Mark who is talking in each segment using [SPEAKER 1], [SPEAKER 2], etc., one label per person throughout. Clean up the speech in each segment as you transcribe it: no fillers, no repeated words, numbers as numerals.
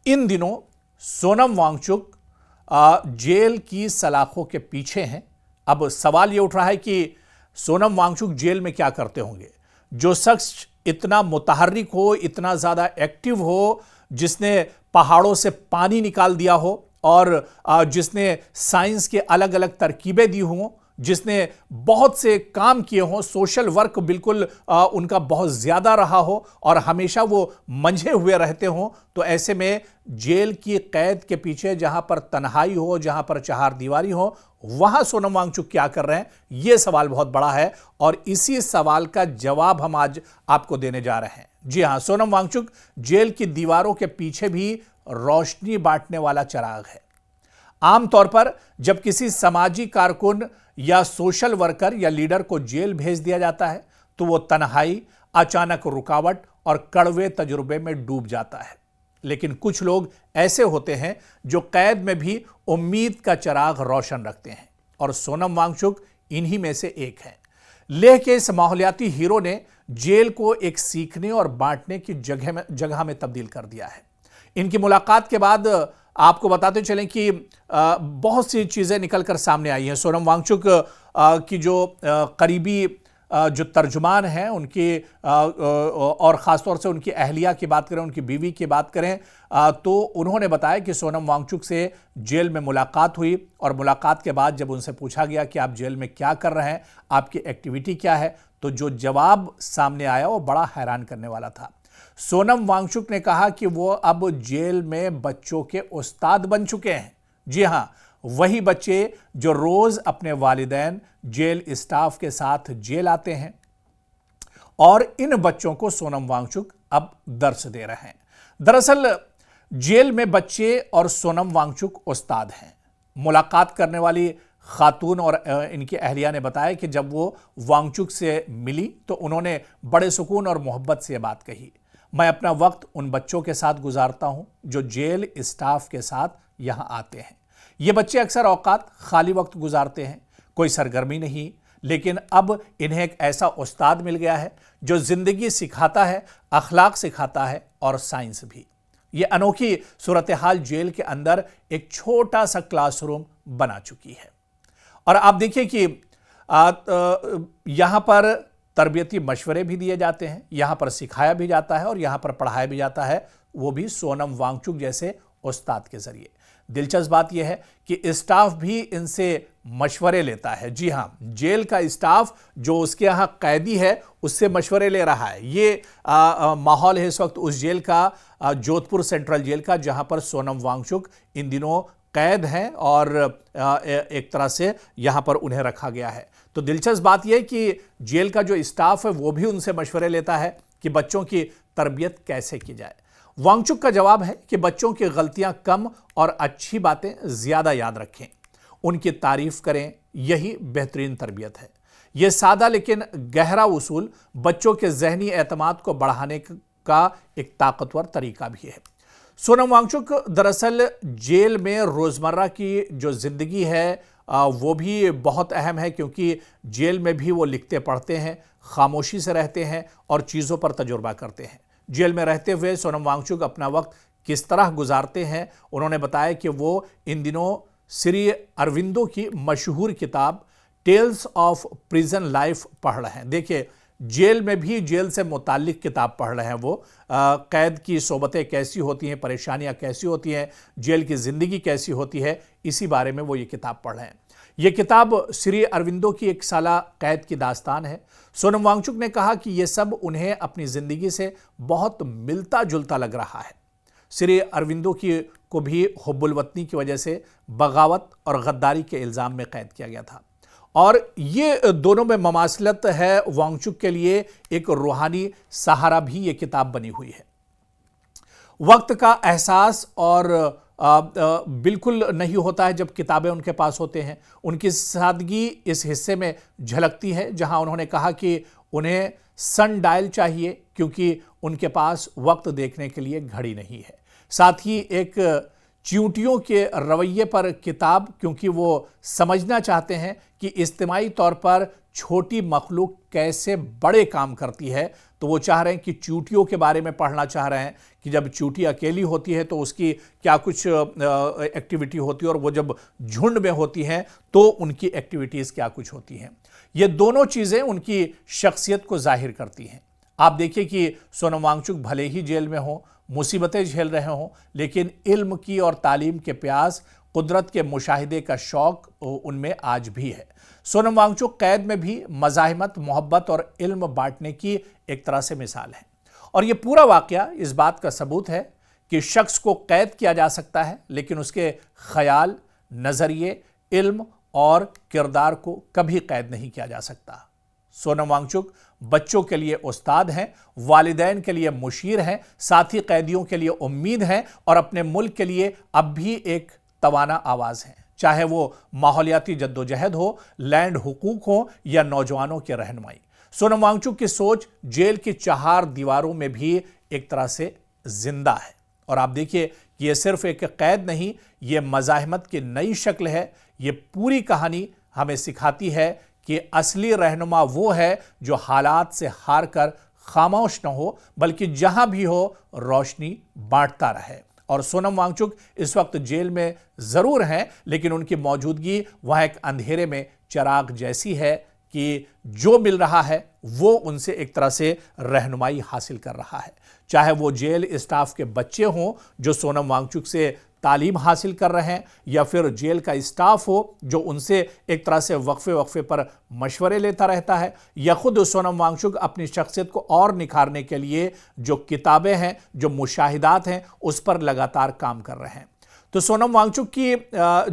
[SPEAKER 1] इन दिनों सोनम वांगचुक जेल की सलाखों के पीछे हैं। अब सवाल यह उठ रहा है कि सोनम वांगचुक जेल में क्या करते होंगे। जो शख्स इतना मुतहर्रिक हो, इतना ज्यादा एक्टिव हो, जिसने पहाड़ों से पानी निकाल दिया हो और जिसने साइंस के अलग अलग तरकीबें दी हों, जिसने बहुत से काम किए हों, सोशल वर्क बिल्कुल उनका बहुत ज्यादा रहा हो और हमेशा वो मंझे हुए रहते हों, तो ऐसे में जेल की कैद के पीछे जहां पर तन्हाई हो, जहां पर चहारदीवारी हो, वहां सोनम वांगचुक क्या कर रहे हैं, यह सवाल बहुत बड़ा है और इसी सवाल का जवाब हम आज आपको देने जा रहे हैं। जी हां, सोनम वांगचुक जेल की दीवारों के पीछे भी रोशनी बांटने वाला चिराग है। आमतौर पर जब किसी सामाजिक कारकुन या सोशल वर्कर या लीडर को जेल भेज दिया जाता है तो वो तन्हाई, अचानक रुकावट और कड़वे तजुर्बे में डूब जाता है। लेकिन कुछ लोग ऐसे होते हैं जो कैद में भी उम्मीद का चिराग रोशन रखते हैं और सोनम वांगचुक इन्हीं में से एक है। लेह के इस माहौलियाती हीरो ने जेल को एक सीखने और बांटने की जगह में तब्दील कर दिया है। इनकी मुलाकात के बाद आपको बताते चलें कि बहुत सी चीजें निकलकर सामने आई हैं। सोनम वांगचुक की जो करीबी जो तर्जुमान हैं उनकी और ख़ासतौर से उनकी अहलिया की बात करें, उनकी बीवी की बात करें, तो उन्होंने बताया कि सोनम वांगचुक से जेल में मुलाकात हुई और मुलाकात के बाद जब उनसे पूछा गया कि आप जेल में क्या कर रहे हैं, आपकी एक्टिविटी क्या है, तो जो जवाब सामने आया वो बड़ा हैरान करने वाला था। सोनम वांगचुक ने कहा कि वो अब जेल में बच्चों के उस्ताद बन चुके हैं। जी हां, वही बच्चे जो रोज अपने वालिदैन, जेल स्टाफ के साथ जेल आते हैं और इन बच्चों को सोनम वांगचुक अब दर्स दे रहे हैं। दरअसल जेल में बच्चे और सोनम वांगचुक उस्ताद हैं। मुलाकात करने वाली खातून और इनकी अहलिया ने बताया कि जब वो वांगचुक से मिली तो उन्होंने बड़े सुकून और मोहब्बत से बात कही, मैं अपना वक्त उन बच्चों के साथ गुजारता हूं जो जेल स्टाफ के साथ यहां आते हैं। ये बच्चे अक्सर औकात खाली वक्त गुजारते हैं, कोई सरगर्मी नहीं, लेकिन अब इन्हें एक ऐसा उस्ताद मिल गया है जो जिंदगी सिखाता है, अखलाक सिखाता है और साइंस भी। ये अनोखी सूरत हाल जेल के अंदर एक छोटा सा क्लासरूम बना चुकी है। और आप देखिए कि यहां पर तरबियती मशवरे भी दिए जाते हैं, यहां पर सिखाया भी जाता है और यहां पर पढ़ाया भी जाता है, वो भी सोनम वांगचुक जैसे उस्ताद के जरिए। दिलचस्प बात यह है कि स्टाफ भी इनसे मशवरे लेता है। जी हां, जेल का स्टाफ जो उसके यहां कैदी है उससे मशवरे ले रहा है। ये माहौल है इस वक्त उस जेल का, जोधपुर सेंट्रल जेल का, जहां पर सोनम वांगचुक इन दिनों कैद हैं और एक तरह से यहां पर उन्हें रखा गया है। तो दिलचस्प बात यह कि जेल का जो स्टाफ है वो भी उनसे मशवरे लेता है कि बच्चों की तरबियत कैसे की जाए। वांगचुक का जवाब है कि बच्चों की गलतियां कम और अच्छी बातें ज्यादा याद रखें, उनकी तारीफ करें, यही बेहतरीन तरबियत है। यह सादा लेकिन गहरा उसूल बच्चों के जहनी एतमाद को बढ़ाने का एक ताकतवर तरीका भी है। सोनम वांगचुक दरअसल जेल में रोजमर्रा की जो जिंदगी है वो भी बहुत अहम है, क्योंकि जेल में भी वो लिखते पढ़ते हैं, खामोशी से रहते हैं और चीज़ों पर तजुर्बा करते हैं। जेल में रहते हुए सोनम वांगचुक अपना वक्त किस तरह गुजारते हैं, उन्होंने बताया कि वो इन दिनों श्री अरविंदो की मशहूर किताब टेल्स ऑफ प्रिजन लाइफ पढ़ रहे हैं। देखिए, जेल में भी जेल से मुताल्लिक किताब पढ़ रहे हैं वो, कैद की सोबतें कैसी होती हैं, परेशानियां कैसी होती हैं, जेल की ज़िंदगी कैसी होती है, इसी बारे में वो ये किताब पढ़ रहे हैं। ये किताब श्री अरविंदो की एक साला कैद की दास्तान है। सोनम वांगचुक ने कहा कि ये सब उन्हें अपनी ज़िंदगी से बहुत मिलता जुलता लग रहा है। श्री अरविंदो को भी हुब्बुल वतनी की वजह से बगावत और गद्दारी के इल्ज़ाम में कैद किया गया था और ये दोनों में ममासलत है। वांगचुक के लिए एक रूहानी सहारा भी ये किताब बनी हुई है। वक्त का एहसास और बिल्कुल नहीं होता है जब किताबें उनके पास होते हैं। उनकी सादगी इस हिस्से में झलकती है जहां उन्होंने कहा कि उन्हें सन डायल चाहिए क्योंकि उनके पास वक्त देखने के लिए घड़ी नहीं है। साथ ही एक चींटियों के रवैये पर किताब, क्योंकि वो समझना चाहते हैं कि इज्तिमाई तौर पर छोटी मखलूक कैसे बड़े काम करती है, तो वो चाह रहे हैं कि चींटियों के बारे में पढ़ना चाह रहे हैं कि जब चींटी अकेली होती है तो उसकी क्या कुछ एक्टिविटी होती है और वो जब झुंड में होती हैं तो उनकी एक्टिविटीज़ क्या कुछ होती हैं। ये दोनों चीज़ें उनकी शख्सियत को जाहिर करती हैं। आप देखिए कि सोनम वांगचुक भले ही जेल में हो, मुसीबतें झेल रहे हों, लेकिन इल्म की और तालीम के प्यास, कुदरत के मुशाहिदे का शौक उनमें आज भी है। सोनम वांगचुक कैद में भी मज़ाहिमत, मोहब्बत और इल्म बांटने की एक तरह से मिसाल है। और ये पूरा वाक़या इस बात का सबूत है कि शख्स को कैद किया जा सकता है, लेकिन उसके ख्याल, नज़रिए, इल्म और किरदार को कभी कैद नहीं किया जा सकता। सोनम वांगचुक बच्चों के लिए उस्ताद हैं, वालिदैन के लिए मुशीर हैं, साथी कैदियों के लिए उम्मीद हैं और अपने मुल्क के लिए अब भी एक तवाना आवाज़ हैं। चाहे वो माहौलियाती जद्दोजहद हो, लैंड हुकूक हो या नौजवानों की रहनुमाई। सोनम वांगचुक की सोच जेल की 4 दीवारों में भी एक तरह से जिंदा है। और आप देखिए कि यह सिर्फ एक कैद नहीं, ये मज़ाहिमत की नई शक्ल है। ये पूरी कहानी हमें सिखाती है कि असली रहनुमा वो है जो हालात से हार कर खामोश न हो, बल्कि जहां भी हो रोशनी बांटता रहे। और सोनम वांगचुक इस वक्त जेल में जरूर हैं, लेकिन उनकी मौजूदगी वहां एक अंधेरे में चिराग जैसी है कि जो मिल रहा है वो उनसे एक तरह से रहनुमाई हासिल कर रहा है। चाहे वो जेल स्टाफ के बच्चे हों जो सोनम वांगचुक से तालीम हासिल कर रहे हैं, या फिर जेल का स्टाफ हो जो उनसे एक तरह से वक्फे पर मशवरे लेता रहता है, या खुद सोनम वांगचुक अपनी शख्सियत को और निखारने के लिए जो किताबें हैं, जो मुशाहिदात हैं, उस पर लगातार काम कर रहे हैं। तो सोनम वांगचुक की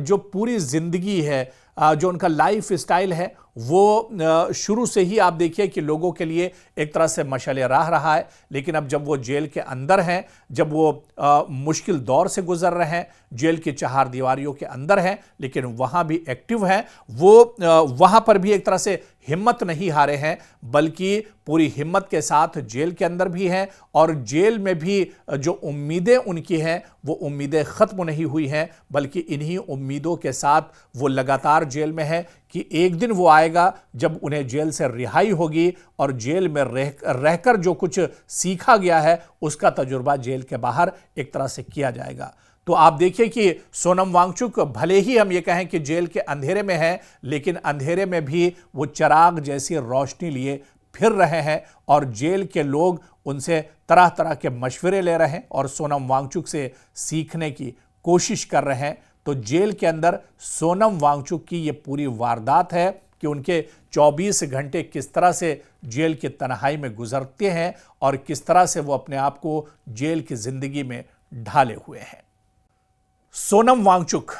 [SPEAKER 1] जो पूरी ज़िंदगी है, जो उनका लाइफ स्टाइल है, वो शुरू से ही आप देखिए कि लोगों के लिए एक तरह से मशाले राह रहा है। लेकिन अब जब वो जेल के अंदर हैं, जब वो मुश्किल दौर से गुजर रहे हैं, जेल की 4 दीवारियों के अंदर हैं, लेकिन वहाँ भी एक्टिव हैं, वो वहाँ पर भी एक तरह से हिम्मत नहीं हारे हैं, बल्कि पूरी हिम्मत के साथ जेल के अंदर भी हैं। और जेल में भी जो उम्मीदें उनकी हैं वो उम्मीदें ख़त्म नहीं हुई हैं, बल्कि इन्हीं उम्मीदों के साथ वो लगातार जेल में है कि एक दिन वो आएगा जब उन्हें जेल से रिहाई होगी और जेल में रहकर जो कुछ सीखा गया है उसका तजुर्बा जेल के बाहर एक तरह से किया जाएगा। तो आप देखिए कि सोनम वांगचुक भले ही हम ये कहें कि जेल के अंधेरे में है, लेकिन अंधेरे में भी वो चिराग जैसी रोशनी लिए फिर रहे हैं और जेल के लोग उनसे तरह तरह के मशवरे ले रहे हैं और सोनम वांगचुक से सीखने की कोशिश कर रहे हैं। तो जेल के अंदर सोनम वांगचुक की ये पूरी वारदात है कि उनके 24 घंटे किस तरह से जेल की तन्हाई में गुजरते हैं और किस तरह से वो अपने आप को जेल की जिंदगी में ढाले हुए हैं। सोनम वांगचुक,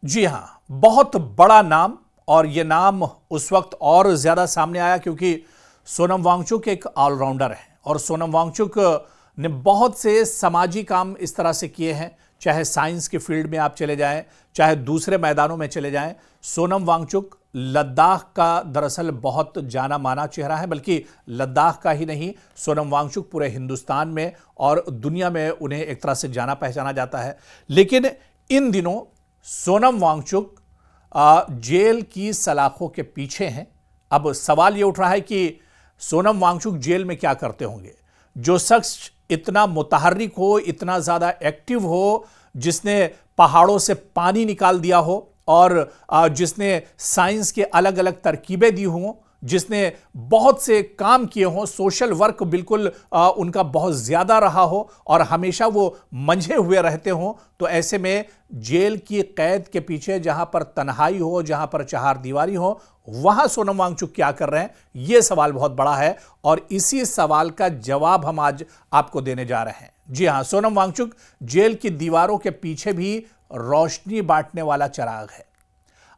[SPEAKER 1] जी हां, बहुत बड़ा नाम, और ये नाम उस वक्त और ज्यादा सामने आया क्योंकि सोनम वांगचुक एक ऑलराउंडर है और सोनम वांगचुक ने बहुत से समाजी काम इस तरह से किए हैं। चाहे साइंस के फील्ड में आप चले जाएं, चाहे दूसरे मैदानों में चले जाएं, सोनम वांगचुक लद्दाख का दरअसल बहुत जाना माना चेहरा है। बल्कि लद्दाख का ही नहीं, सोनम वांगचुक पूरे हिंदुस्तान में और दुनिया में उन्हें एक तरह से जाना पहचाना जाता है। लेकिन इन दिनों सोनम वांगचुक जेल की सलाखों के पीछे हैं। अब सवाल ये उठ रहा है कि सोनम वांगचुक जेल में क्या करते होंगे। जो शख्स इतना मुतहर्रिक हो, इतना ज़्यादा एक्टिव हो, जिसने पहाड़ों से पानी निकाल दिया हो और जिसने साइंस के अलग अलग तरकीबें दी हों, जिसने बहुत से काम किए हों, सोशल वर्क बिल्कुल उनका बहुत ज़्यादा रहा हो और हमेशा वो मंझे हुए रहते हों, तो ऐसे में जेल की कैद के पीछे जहां पर तन्हाई हो, जहां पर 4 दीवारी हो, वहां सोनम वांगचुक क्या कर रहे हैं, यह सवाल बहुत बड़ा है। और इसी सवाल का जवाब हम आज आपको देने जा रहे हैं। जी हां, सोनम वांगचुक जेल की दीवारों के पीछे भी रोशनी बांटने वाला चिराग है।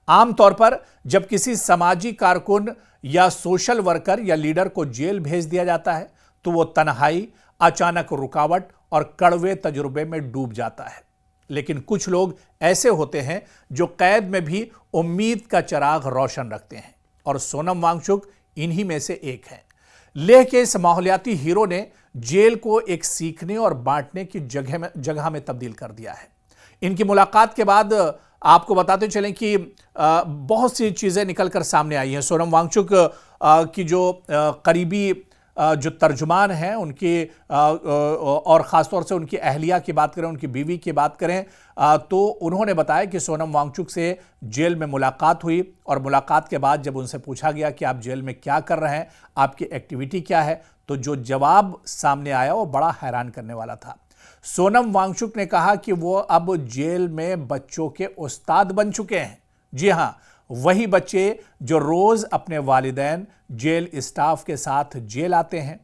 [SPEAKER 1] आमतौर पर जब किसी समाजी कारकुन या सोशल वर्कर या लीडर को जेल भेज दिया जाता है तो वो तन्हाई, अचानक रुकावट और कड़वे तजुर्बे में डूब जाता है। लेकिन कुछ लोग ऐसे होते हैं जो कैद में भी उम्मीद का चिराग रोशन रखते हैं और सोनम वांगचुक इन्हीं में से एक है। लेह के इस माहौलियाती हीरो ने जेल को एक सीखने और बांटने की जगह में तब्दील कर दिया है। इनकी मुलाकात के बाद आपको बताते चलें कि बहुत सी चीज़ें निकल कर सामने आई हैं। सोनम वांगचुक की जो करीबी जो तर्जुमान हैं उनकी और ख़ासतौर से उनकी अहलिया की बात करें, उनकी बीवी की बात करें, तो उन्होंने बताया कि सोनम वांगचुक से जेल में मुलाकात हुई और मुलाकात के बाद जब उनसे पूछा गया कि आप जेल में क्या कर रहे हैं, आपकी एक्टिविटी क्या है, तो जो जवाब सामने आया वो बड़ा हैरान करने वाला था। सोनम वांगचुक ने कहा कि वो अब जेल में बच्चों के उस्ताद बन चुके हैं। जी हां, वही बच्चे जो रोज अपने वालिदैन जेल स्टाफ के साथ जेल आते हैं,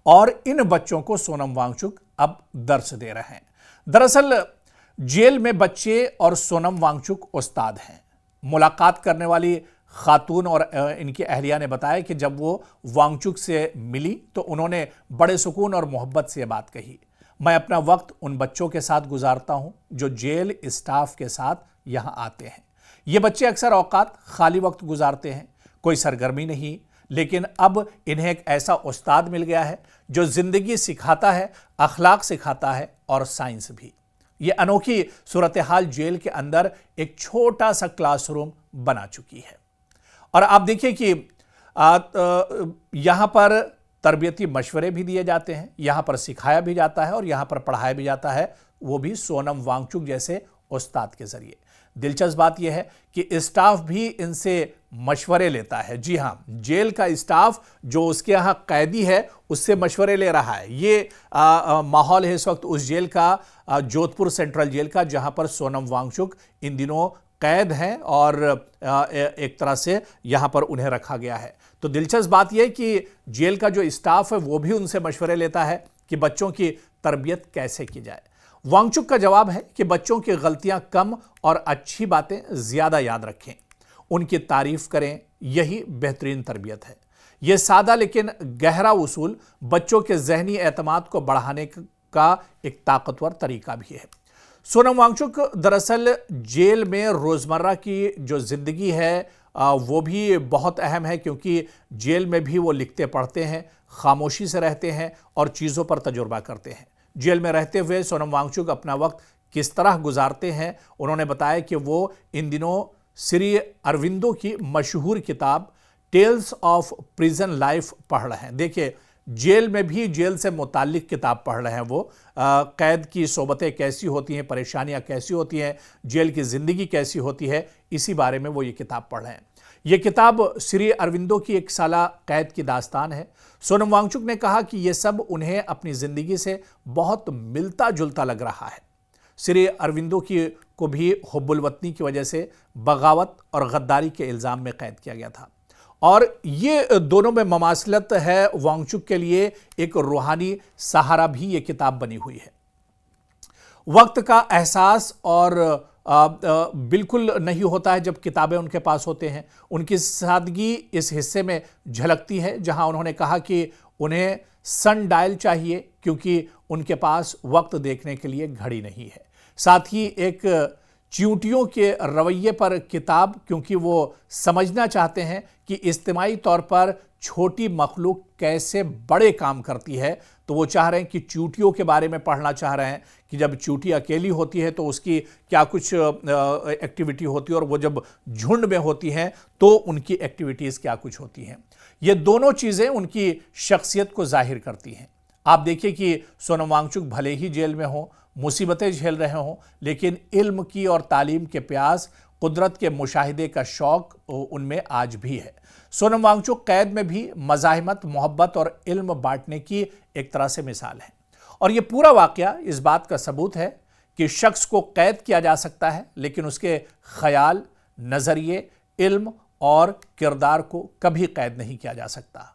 [SPEAKER 1] और इन बच्चों को सोनम वांगचुक अब दर्स दे रहे हैं। दरअसल जेल में बच्चे और सोनम वांगचुक उस्ताद हैं। मुलाकात करने वाली खातून और इनकी अहलिया ने बताया कि जब वो वांगचुक से मिली तो उन्होंने बड़े सुकून और मोहब्बत से बात कही, मैं अपना वक्त उन बच्चों के साथ गुजारता हूं जो जेल स्टाफ के साथ यहां आते हैं। ये बच्चे अक्सर औकात खाली वक्त गुजारते हैं, कोई सरगर्मी नहीं, लेकिन अब इन्हें एक ऐसा उस्ताद मिल गया है जो जिंदगी सिखाता है, अखलाक सिखाता है और साइंस भी। ये अनोखी सूरत हाल जेल के अंदर एक छोटा सा क्लासरूम बना चुकी है। और आप देखिए कि यहां पर तरबियती मशवरे भी दिए जाते हैं, यहां पर सिखाया भी जाता है और यहां पर पढ़ाया भी जाता है, वो भी सोनम वांगचुक जैसे उस्ताद के जरिए। दिलचस्प बात यह है कि स्टाफ भी इनसे मशवरे लेता है। जी हां, जेल का स्टाफ जो उसके यहां कैदी है उससे मशवरे ले रहा है। ये माहौल है इस वक्त उस जेल का, जोधपुर सेंट्रल जेल का, जहां पर सोनम वांगचुक इन दिनों कैद हैं और एक तरह से यहां पर उन्हें रखा गया है। तो दिलचस्प बात यह कि जेल का जो स्टाफ है वो भी उनसे मशवरे लेता है कि बच्चों की तरबियत कैसे की जाए। वांगचुक का जवाब है कि बच्चों की गलतियां कम और अच्छी बातें ज्यादा याद रखें, उनकी तारीफ करें, यही बेहतरीन तरबियत है। यह सादा लेकिन गहरा उसूल बच्चों के जहनी एतमाद को बढ़ाने का एक ताकतवर तरीका भी है। सोनम वांगचुक दरअसल जेल में रोजमर्रा की जो जिंदगी है वो भी बहुत अहम है, क्योंकि जेल में भी वो लिखते पढ़ते हैं, खामोशी से रहते हैं और चीज़ों पर तजुर्बा करते हैं। जेल में रहते हुए सोनम वांगचुक अपना वक्त किस तरह गुजारते हैं, उन्होंने बताया कि वो इन दिनों श्री अरविंदो की मशहूर किताब टेल्स ऑफ प्रिजन लाइफ पढ़ रहे हैं। देखिए, जेल में भी जेल से मुताल्लिक किताब पढ़ रहे हैं वो, कैद की सोबतें कैसी होती हैं, परेशानियां कैसी होती हैं, जेल की ज़िंदगी कैसी होती है, इसी बारे में वो ये किताब पढ़ रहे हैं। ये किताब श्री अरविंदो की एक साला कैद की दास्तान है। सोनम वांगचुक ने कहा कि ये सब उन्हें अपनी ज़िंदगी से बहुत मिलता जुलता लग रहा है। श्री अरविंदो को भी हुब्बुल वतनी की वजह से बगावत और गद्दारी के इल्ज़ाम में कैद किया गया था, और ये दोनों में ममासलत है। वांगचुक के लिए एक रूहानी सहारा भी ये किताब बनी हुई है। वक्त का एहसास और बिल्कुल नहीं होता है जब किताबें उनके पास होते हैं। उनकी सादगी इस हिस्से में झलकती है जहां उन्होंने कहा कि उन्हें सन डायल चाहिए क्योंकि उनके पास वक्त देखने के लिए घड़ी नहीं है। साथ ही एक चींटियों के रवैये पर किताब, क्योंकि वो समझना चाहते हैं कि इज्तिमाई तौर पर छोटी मखलूक कैसे बड़े काम करती है, तो वो चाह रहे हैं कि चींटियों के बारे में पढ़ना चाह रहे हैं कि जब चींटी अकेली होती है तो उसकी क्या कुछ एक्टिविटी होती है, और वो जब झुंड में होती हैं तो उनकी एक्टिविटीज़ क्या कुछ होती हैं। ये दोनों चीज़ें उनकी शख्सियत को जाहिर करती हैं। आप देखिए कि सोनम वांगचुक भले ही जेल में हों, मुसीबतें झेल रहे हों, लेकिन इल्म की और तालीम के प्यास, कुदरत के मुशाहिदे का शौक उनमें आज भी है। सोनम वांगचुक कैद में भी मज़ाहिमत, मोहब्बत और इल्म बांटने की एक तरह से मिसाल है, और ये पूरा वाक़या इस बात का सबूत है कि शख्स को कैद किया जा सकता है, लेकिन उसके ख्याल, नज़रिए, इल्म और किरदार को कभी कैद नहीं किया जा सकता।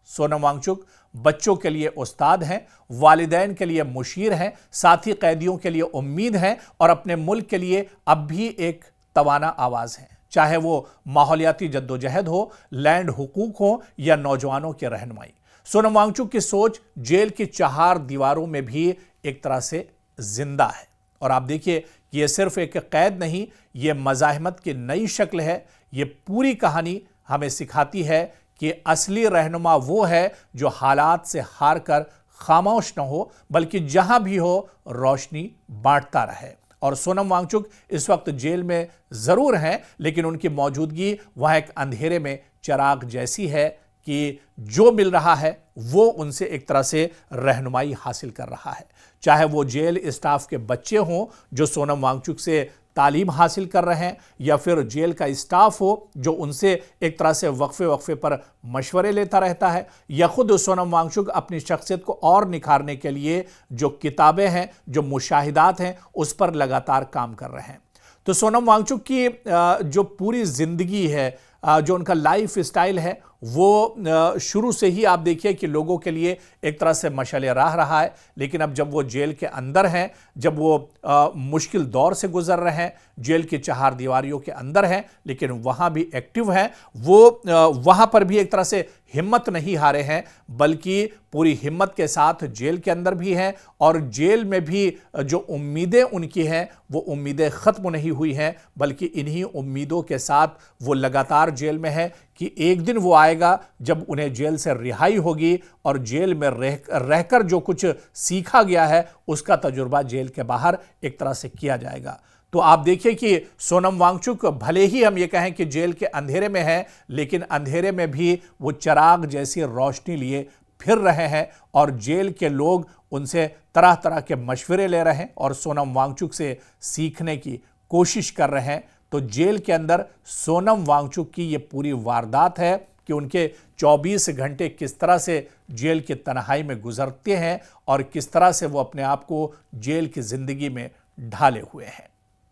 [SPEAKER 1] सोनम वांगचुक बच्चों के लिए उस्ताद हैं, वालिदैन के लिए मुशीर हैं, साथ ही कैदियों के लिए उम्मीद हैं और अपने मुल्क के लिए अब भी एक तवाना आवाज़ हैं, चाहे वो माहौलियाती जद्दोजहद हो, लैंड हुकूक हो या नौजवानों की रहनुमाई। सोनम वांगचुक की सोच जेल की 4 दीवारों में भी एक तरह से जिंदा है, और आप देखिए कि यह सिर्फ एक कैद नहीं, ये मज़ाहिमत की नई शक्ल है। ये पूरी कहानी हमें सिखाती है कि असली रहनुमा वो है जो हालात से हार कर खामोश न हो, बल्कि जहां भी हो रोशनी बांटता रहे। और सोनम वांगचुक इस वक्त जेल में ज़रूर हैं, लेकिन उनकी मौजूदगी वहाँ एक अंधेरे में चिराग जैसी है कि जो मिल रहा है वो उनसे एक तरह से रहनुमाई हासिल कर रहा है, चाहे वो जेल स्टाफ के बच्चे हों जो सोनम वांगचुक से तालीम हासिल कर रहे हैं, या फिर जेल का स्टाफ हो जो उनसे एक तरह से वक्फे वक्फे पर मशवरे लेता रहता है, या खुद सोनम वांगचुक अपनी शख्सियत को और निखारने के लिए जो किताबें हैं, जो मुशाहिदात हैं, उस पर लगातार काम कर रहे हैं। तो सोनम वांगचुक की जो पूरी ज़िंदगी है, जो उनका लाइफ स्टाइल है, वो शुरू से ही आप देखिए कि लोगों के लिए एक तरह से मशाले राह रहा है। लेकिन अब जब वो जेल के अंदर हैं, जब वो मुश्किल दौर से गुजर रहे हैं, जेल की चार दीवारियों के अंदर हैं, लेकिन वहाँ भी एक्टिव हैं, वो वहाँ पर भी एक तरह से हिम्मत नहीं हारे हैं, बल्कि पूरी हिम्मत के साथ जेल के अंदर भी हैं, और जेल में भी जो उम्मीदें उनकी हैं वो उम्मीदें ख़त्म नहीं हुई हैं, बल्कि इन्हीं उम्मीदों के साथ वो लगातार जेल में है कि एक दिन वो आएगा जब उन्हें जेल से रिहाई होगी और जेल में रहकर जो कुछ सीखा गया है उसका तजुर्बा जेल के बाहर एक तरह से किया जाएगा। तो आप देखिए कि सोनम वांगचुक भले ही हम ये कहें कि जेल के अंधेरे में है, लेकिन अंधेरे में भी वो चिराग जैसी रोशनी लिए फिर रहे हैं, और जेल के लोग उनसे तरह तरह के मशवरे ले रहे हैं और सोनम वांगचुक से सीखने की कोशिश कर रहे हैं। तो जेल के अंदर सोनम वांगचुक की ये पूरी वारदात है कि उनके 24 घंटे किस तरह से जेल की तन्हाई में गुजरते हैं और किस तरह से वो अपने आप को जेल की ज़िंदगी में ढाले हुए हैं।